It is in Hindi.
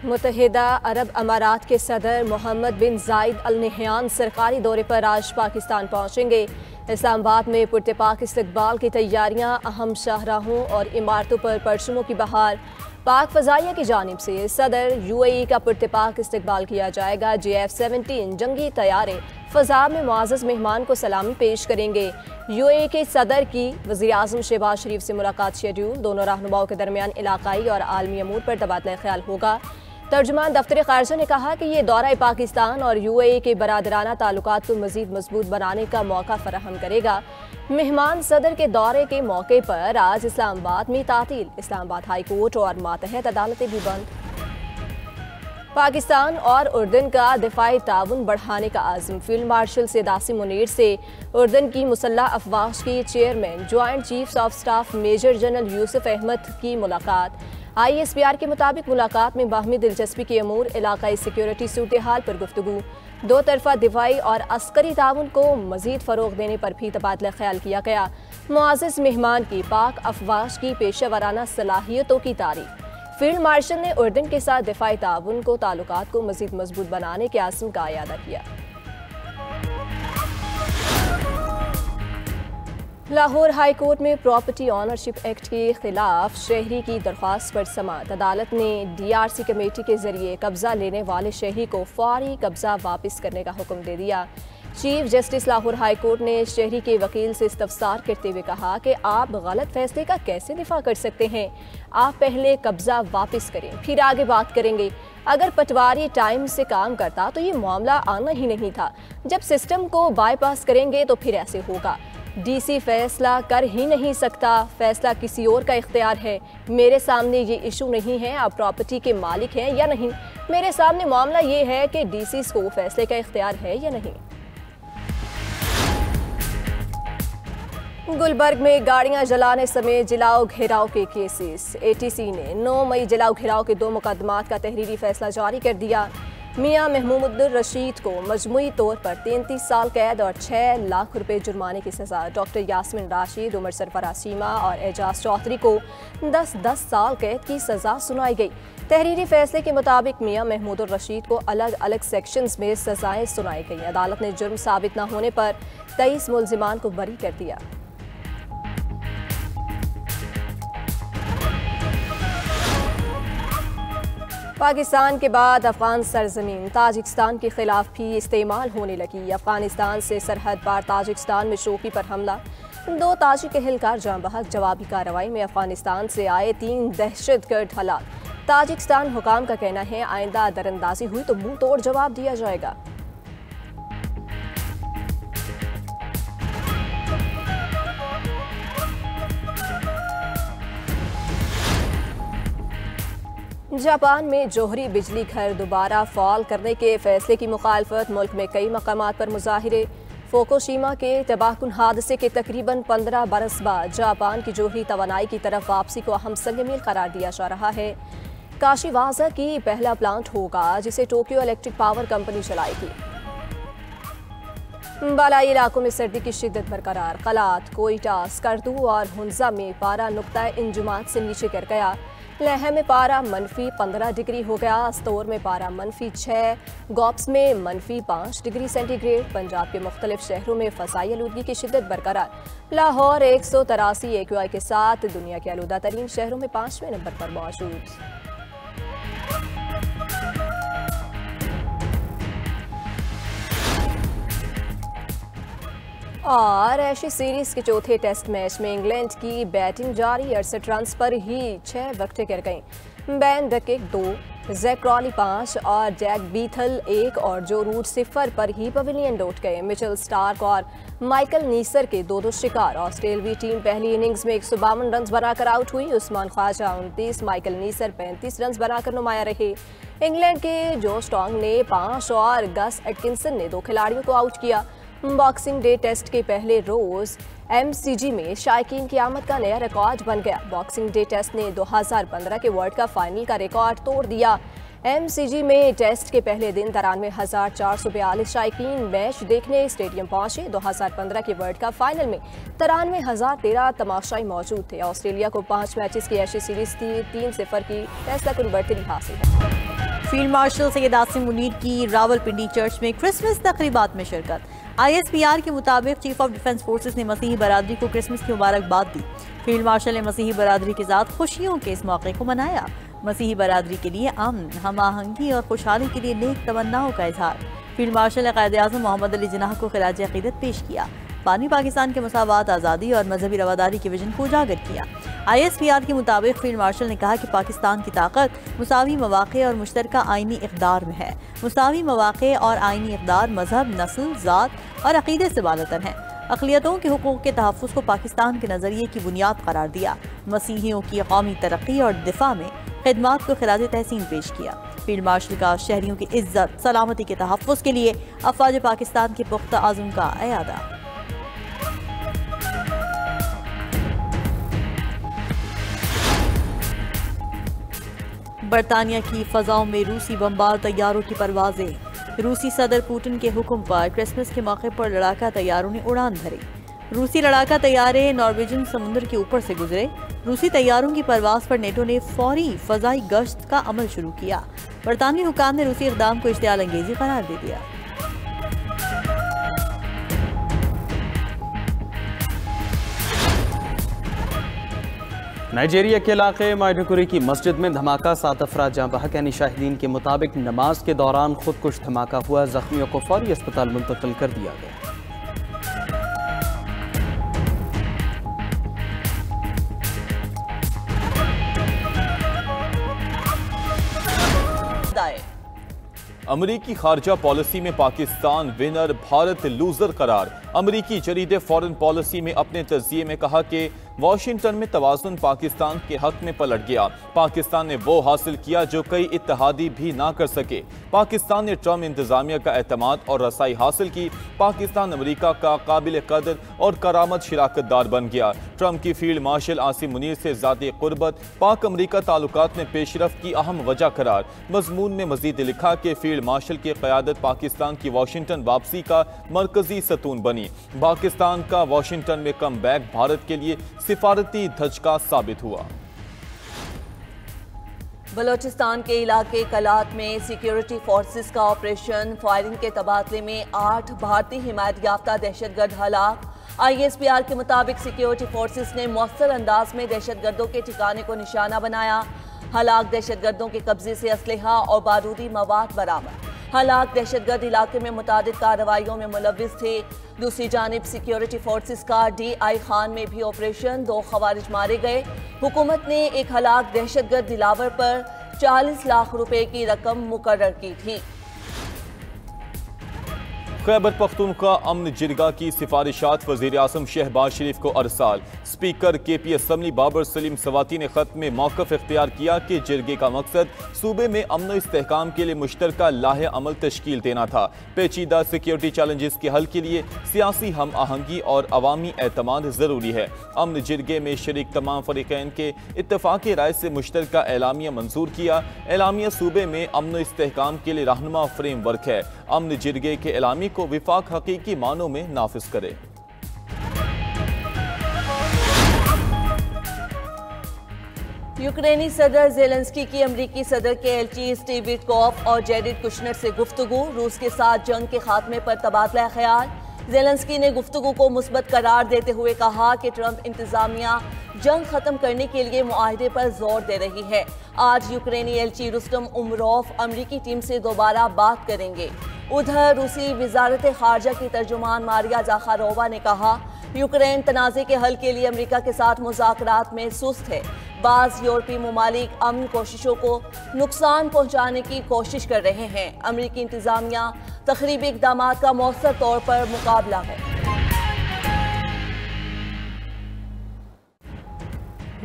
मुत्तहिदा अरब अमारात के सदर मोहम्मद बिन जायद अल नहयान सरकारी दौरे पर आज पाकिस्तान पहुंचेंगे। इस्लामाबाद में पुरतपाक इस्तकबाल की तैयारियां, अहम शाहराहों और इमारतों पर परचमों की बहार। पाक फ़ज़ाइया की जानिब से सदर UAE का पुरतपाक इस्तकबाल किया जाएगा। JF-17 जंगी तैयारे फ़ज़ा में मुआज़्ज़ज़ मेहमान को सलामी पेश करेंगे। UAE के सदर की वज़ीर-ए-आज़म शहबाज शरीफ से मुलाकात शेड्यूल। दोनों रहनुमाओं के दरमियान इलाकाई और आलमी अमूर पर तबादला ख्याल होगा। तर्जुमान दफ्तर ख़ारजा ने कहा कि ये दौरा पाकिस्तान और UAE के बरादराना ताल्लुकात को मज़ीद मजबूत बनाने का मौका फराहम करेगा। मेहमान सदर के दौरे के मौके पर आज इस्लामाबाद में तातील, इस्लामाबाद हाई कोर्ट और मातहत अदालतें भी बंद। पाकिस्तान और उर्दन का दिफाई ताउन बढ़ाने का आज़म। फील्ड मार्शल सैयद मुनीर से उर्दन की मुसल्लह अफवाज के chairman joint chiefs of staff major general Yusuf Ahmed की मुलाकात। ISPR के मुताबिक मुलाकात में बाहमी दिलचस्पी के अमूर, इलाकाई सिक्योरिटी सूरत हाल पर गुफ्तगू, दो तरफा दिफाई और अस्करी ताउन को मजीद फ़रोग देने पर भी तबादला ख्याल किया गया। मुआज़्ज़ज़ मेहमान की पाक अफवाज की पेशेवराना सलाहियतों की तारीफ। फील्ड मार्शल ने उर्दन के साथ दिफाई ताउन को ताल्लुकात को मजीद मजबूत बनाने के आज़म का इयादा किया। लाहौर हाई कोर्ट में प्रॉपर्टी ऑनरशिप एक्ट के खिलाफ शहरी की दरख्वास्त पर समाअत। अदालत ने DRC कमेटी के जरिए कब्जा लेने वाले शहरी को फौरी कब्जा वापस करने का हुक्म दे दिया। Chief justice Lahore high court ने शहरी के वकील से इस्तफसार करते हुए कहा कि आप गलत फैसले का कैसे दिफा कर सकते हैं। आप पहले कब्जा वापस करें, फिर आगे बात करेंगे। अगर पटवारी टाइम से काम करता तो ये मामला आना ही नहीं था। जब सिस्टम को बाईपास करेंगे तो फिर ऐसे होगा। DC फैसला कर ही नहीं सकता, फैसला किसी और का इख्तियार है। मेरे सामने ये इशू नहीं है आप प्रॉपर्टी के मालिक हैं या नहीं, मेरे सामने मामला ये है कि DCs को फैसले का इख्तियार है या नहीं। गुलबर्ग में गाड़ियां जलाने समेत जलाओ घेराव के केसेस। ATC ने 9 मई जलाओ घेराव के 2 मुकदमात का तहरीरी फैसला जारी कर दिया। मियां महमूद रशीद को मजमूई तौर पर 33 साल कैद और 6 लाख रुपए जुर्माने की सजा। डॉक्टर यास्मीन राशिद, उमर सरफराज सीमा और एजाज चौधरी को 10-10 साल कैद की सजा सुनाई गई। तहरीरी फैसले के मुताबिक मियां महमूद रशीद को अलग अलग सेक्शंस में सजाएं सुनाई गई। अदालत ने जुर्म साबित न होने पर 23 मुलजिमान को बरी कर दिया। पाकिस्तान के बाद अफगान सरजमीन ताजिकिस्तान के खिलाफ भी इस्तेमाल होने लगी। अफगानिस्तान से सरहद पार ताजिकिस्तान में शोकी पर हमला, 2 ताजिक एहलकार जाँ बहक। जवाबी कार्रवाई में अफगानिस्तान से आए 3 दहशतगर्द हलाक। ताजिकिस्तान हुकाम का कहना है आइंदा दरअंदाजी हुई तो मुंह तोड़ जवाब दिया जाएगा। जापान में जोहरी बिजली घर दोबारा फाल करने के फैसले की मुखालफत। मुल्क में कई मकामात पर मुजाहिरे। फुकुशिमा के तबाहकुन हादसे के तकरीबन 15 बरस बाद जापान की जोहरी तवानाई की तरफ वापसी को अहम संग-ए-मील करार दिया जा रहा है। काशीवाजा की पहला प्लांट होगा जिसे टोक्यो इलेक्ट्रिक पावर कंपनी चलाएगी। बालाई इलाकों में सर्दी की शिद्दत बरकरार। कलात, कोयटा, स्कर्दू और हुंजा में पारा नुक्ता इंजुमात से नीचे गिर गया। लेह में पारा -15 डिग्री हो गया। अस्तौर में पारा -6, गॉप्स में -5 डिग्री सेंटीग्रेड। पंजाब के मुख्तलिफ शहरों में फ़ज़ाई आलूदगी की शिद्दत बरकरार। लाहौर 183 AQI के साथ दुनिया के आलूदा तरीन शहरों में 5वें नंबर पर मौजूद। और एशेज सीरीज के चौथे टेस्ट मैच में इंग्लैंड की बैटिंग जारी। 68 रन पर ही 6 विकेटें गिर गईं। बेन डकेट 2, जैक क्रॉली 5 और जैक बीथल 1 और जो रूट 0 पर ही पवेलियन लौट गए। मिचेल स्टार्क और माइकल नीसर के 2-2 शिकार। ऑस्ट्रेलियाई टीम पहली इनिंग्स में 152 रन बनाकर आउट हुई। उस्मान ख्वाजा 29, माइकल नीसर 35 रन बनाकर नुमाया रहे। इंग्लैंड के जो स्टॉन्ग ने 5 और गस एटकिंसन ने 2 खिलाड़ियों को आउट किया। बॉक्सिंग डे टेस्ट के पहले रोज MCG में शायकीन की आमद का नया रिकॉर्ड बन गया। बॉक्सिंग डे टेस्ट ने 2015 के वर्ल्ड कप फाइनल का रिकॉर्ड तोड़ दिया। MCG में टेस्ट के पहले दिन 93,442 शायकीन मैच देखने स्टेडियम पहुंचे। 2015 के वर्ल्ड कप फाइनल में 93,013 तमाशाई मौजूद थे। ऑस्ट्रेलिया को 5 मैचेस की एशेज सीरीज 3-0 की फैसला कुन बढ़तरी हासिल है। फील्ड मार्शल सैयद आसिम मुनीर की रावलपिंडी चर्च में क्रिसमस तकरीबात में शिरकत। ISPR के मुताबिक चीफ ऑफ डिफेंस फोर्सेस ने मसीही बरादरी को क्रिसमस की मुबारकबाद दी। फील्ड मार्शल ने मसीही बरादरी के साथ खुशियों के इस मौके को मनाया। मसीही बरादरी के लिए अमन, हम आहंगी और खुशहाली के लिए नेक तमन्नाओं का इजहार। फील्ड मार्शल ने कायदे आज़म मोहम्मद अली जिन्नाह को खिराज अक़ीदत पेश किया। पानी पाकिस्तान के मसावात, आज़ादी और मजहबी रवादारी के विजन को उजागर किया। ISPR के मुताबिक फील्ड मार्शल ने कहा कि पाकिस्तान की ताकत मुसावी मवाक़े और मुश्तरका आइनी इक़दार में है। मुसावी मवाक़े और आइनी इक़दार मजहब, नस्ल, ज़ात और अक़ीदे से बालतर हैं। अक़लियतों के हुकूक़ के तहफ़्फ़ुज़ को पाकिस्तान के नज़रिए की बुनियाद करार दिया। मसीहियों की कौमी तरक्की और दिफा में खिदमात को खिराज तहसीन पेश किया। फील्ड मार्शल का शहरियों की इज्जत सलामती के तहफ़्फ़ुज़ के लिए अफ़वाज पाकिस्तान के पुख्ता आज़म का इयादा। बरतानिया की फ़ज़ाओं में रूसी बमबार तैयारों की परवाज़ें। रूसी सदर पुतिन के हुक्म पर क्रिसमस के मौके पर लड़ाका तैयारों ने उड़ान भरी। रूसी लड़ाका तैयारे नॉर्वेजियन समुद्र के ऊपर से गुजरे। रूसी तैयारों की परवाज़ पर नेटो ने फौरी फ़ज़ाई गश्त का अमल शुरू किया। बरतानवी हुकाम ने रूसी इक़दाम को इश्तियाल अंगेज़ी करार दे दिया। नाइजीरिया के इलाके माइडुगुरी की मस्जिद में धमाका, 7 अफराद जाँ बहक। यानी शाहिदीन के मुताबिक नमाज के दौरान खुदकुश धमाका हुआ। जख्मियों को फौरी अस्पताल मुंतकिल कर दिया गया। अमरीकी खारजा पॉलिसी में पाकिस्तान विनर, भारत लूजर करार। अमरीकी जरीदे फॉरेन पॉलिसी में अपने तज़किये में कहा कि वाशिंगटन में तवाज़ुन पाकिस्तान के हक में पलट गया। पाकिस्तान ने वो हासिल किया जो कई इत्तेहादी भी ना कर सके। पाकिस्तान ने ट्रम्प इंतजामिया का एतमाद और रसाई हासिल की। पाकिस्तान अमरीका का काबिल कदर और करामत शिराकतदार बन गया। ट्रम्प की फील्ड मार्शल आसिम मुनीर से ज़ाती क़ुर्बत पाक अमरीका ताल्लुकात में पेशरफ्त की अहम वजह करार। मजमून में मजीद लिखा कि फील्ड मार्शल की क़यादत पाकिस्तान की वाशिंगटन वापसी का मरकजी सतून बनी। पाकिस्तान का वाशिंगटन में कम बैक भारत के लिए सिफारती धचका साबित हुआ। बलोचिस्तान के इलाके कलात में सिक्योरिटी फोर्सेस का ऑपरेशन, फायरिंग के तबादले में 8 भारतीय हिमायत याफ्ता दहशतगर्द हलाक। ISPR के मुताबिक सिक्योरिटी फोर्सेस ने मौसर अंदाज में दहशतगर्दों के ठिकाने को निशाना बनाया। हलाक दहशतगर्दों के कब्जे से असलहा और बारूदी मवाद बरामद। हलाक दहशतगर्द इलाके में मुतादिद कार्रवाइयों में मुलव्विस थे। दूसरी जानिब सिक्योरिटी फोर्सेस का DI खान में भी ऑपरेशन, 2 खवारिज मारे गए। हुकूमत ने एक हलाक दहशतगर्द दिलावर पर 40 लाख रुपए की रकम मुकर्रर की थी। खैबर पख्तूनख्वा अमन जिरगा की सिफारिशात वज़ीर आज़म शहबाज शरीफ को अरसाल। Speaker KP assembly Babar Saleem Swati ने ख़त में मौक़िफ़ इख्तियार किया कि जिरगे का मकसद सूबे में अमन व इस्तेहकाम के लिए मुश्तरका लाहे अमल तश्कील देना था। पेचीदा सिक्योरिटी चैलेंजेस के हल के लिए सियासी हम आहंगी और अवामी एतमाद ज़रूरी है। अमन जिरगे में शरीक तमाम फ़रीक़ैन के इत्तफ़ाक़ी राय से मुश्तरका एलामिया मंजूर किया। एलामिया सूबे में अमन व इस्तेहकाम के लिए रहनुमा फ्रेम वर्क है। अमन जिरगे के एलामी को विफाक हकीकी मानों में नाफिज करे। यूक्रेनी सदर ज़ेलेंस्की की अमरीकी सदर के एलची स्टीव विटकॉफ और जेरेड कुशनर से गुफ्तगू। रूस के साथ जंग के खात्मे पर तबादला ख्याल। ज़ेलेंस्की ने गुफ्तगू को मुस्बत करार देते हुए कहा कि ट्रंप इंतजामिया जंग खत्म करने के लिए मुआहदे पर जोर दे रही है। आज यूक्रेनी एलची रुस्तम उमरोफ अमरीकी टीम से दोबारा बात करेंगे। उधर रूसी वजारत खारजा की तर्जुमान मारिया ज़ाखारोवा ने कहा यूक्रेन तनाज़े के हल के लिए अमरीका के साथ मुज़ाकरात में सुस्त है। बाज़ यूरोपीय ममालिक अमन कोशिशों को नुकसान पहुँचाने की कोशिश कर रहे हैं। अमरीकी इंतज़ामिया तखरीबी इक़दामात का मौसर तौर पर मुकाबला है।